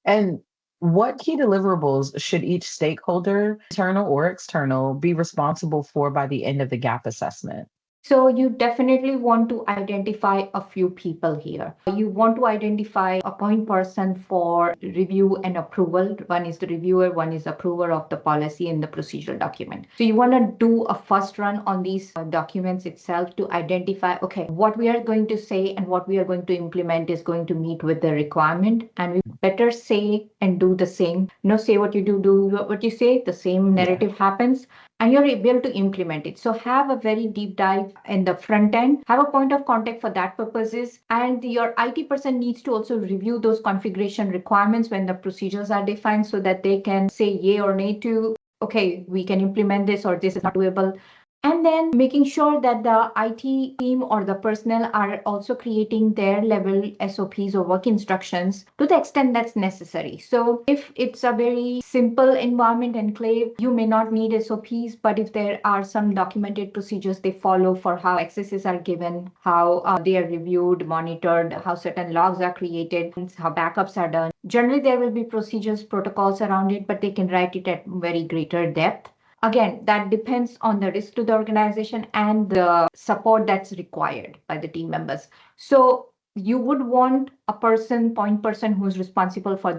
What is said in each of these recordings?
And what key deliverables should each stakeholder, internal or external, be responsible for by the end of the gap assessment? So you definitely want to identify a few people here. You want to identify a point person for review and approval. One is the reviewer, one is approver of the policy and the procedural document. So you want to do a first run on these documents itself to identify, okay, what we are going to say and what we are going to implement is going to meet with the requirement. And we better say and do the same. Say what you do what you say, the same narrative happens and you're able to implement it. So have a very deep dive in the front end, have a point of contact for that purposes. And your IT person needs to also review those configuration requirements when the procedures are defined so that they can say yay or nay to, okay, we can implement this or this is not doable. And then making sure that the IT team or the personnel are also creating their level SOPs or work instructions to the extent that's necessary. So if it's a very simple environment enclave, you may not need SOPs, but if there are some documented procedures they follow for how accesses are given, how they are reviewed, monitored, how certain logs are created, how backups are done. Generally, there will be procedures, protocols around it, but they can write it at very greater depth. Again, that depends on the risk to the organization and the support that's required by the team members. So you would want a point person who's responsible for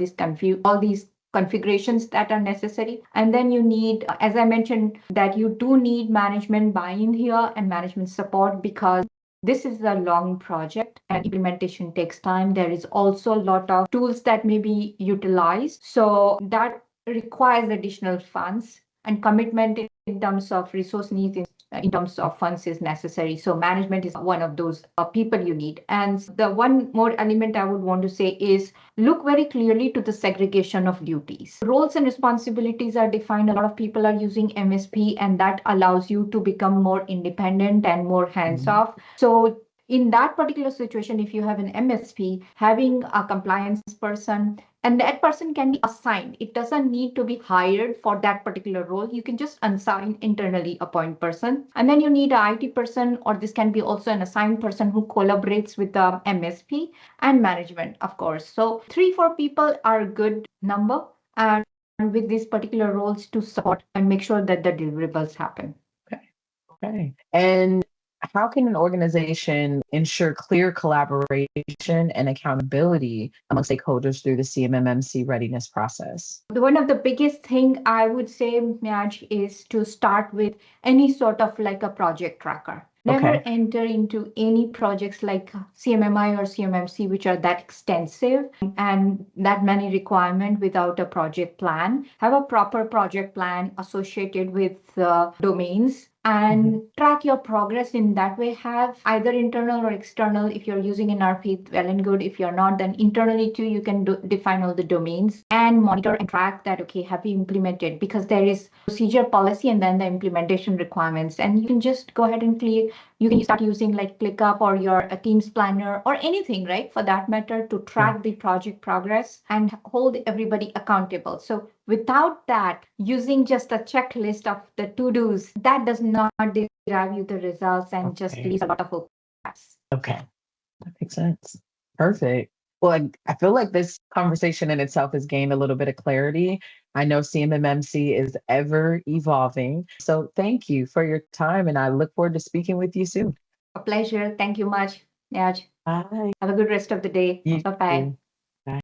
all these configurations that are necessary. And then you need, as I mentioned, that you do need management buy-in here and management support because this is a long project and implementation takes time. There is also a lot of tools that may be utilized. So that requires additional funds and commitment in terms of resource needs in terms of funds is necessary. So management is one of those people you need. And the one more element I would want to say is look very clearly to the segregation of duties. Roles and responsibilities are defined. A lot of people are using MSP and that allows you to become more independent and more hands-off. So in that particular situation, if you have an MSP, having a compliance person, and that person can be assigned. It doesn't need to be hired for that particular role. You can just assign internally a point person. And then you need an IT person, or this can be also an assigned person who collaborates with the MSP and management, of course. So 3-4 people are a good number. And with these particular roles to support and make sure that the deliverables happen. Okay. And how can an organization ensure clear collaboration and accountability among stakeholders through the CMMC readiness process? One of the biggest thing I would say, Nyaj, is to start with any sort of like a project tracker. Never enter into any projects like CMMI or CMMC, which are that extensive and that many requirements without a project plan. Have a proper project plan associated with domains and track your progress in that way. Have either internal or external. If you're using an RP, well and good. If you're not, then internally too, you can define all the domains and monitor and track that, okay, have you implemented? Because there is procedure policy and then the implementation requirements. And you can just go ahead and you can start using like ClickUp or your Teams planner or anything, right? For that matter, to track the project progress and hold everybody accountable. So without that, using just a checklist of the to-dos, that does not derive you the results and just leaves a lot of hope. Okay, that makes sense. Perfect. Well, I feel like this conversation in itself has gained a little bit of clarity. I know CMMC is ever evolving. So thank you for your time, and I look forward to speaking with you soon. A pleasure. Thank you much, Nyaj. Bye. Have a good rest of the day. Bye-bye.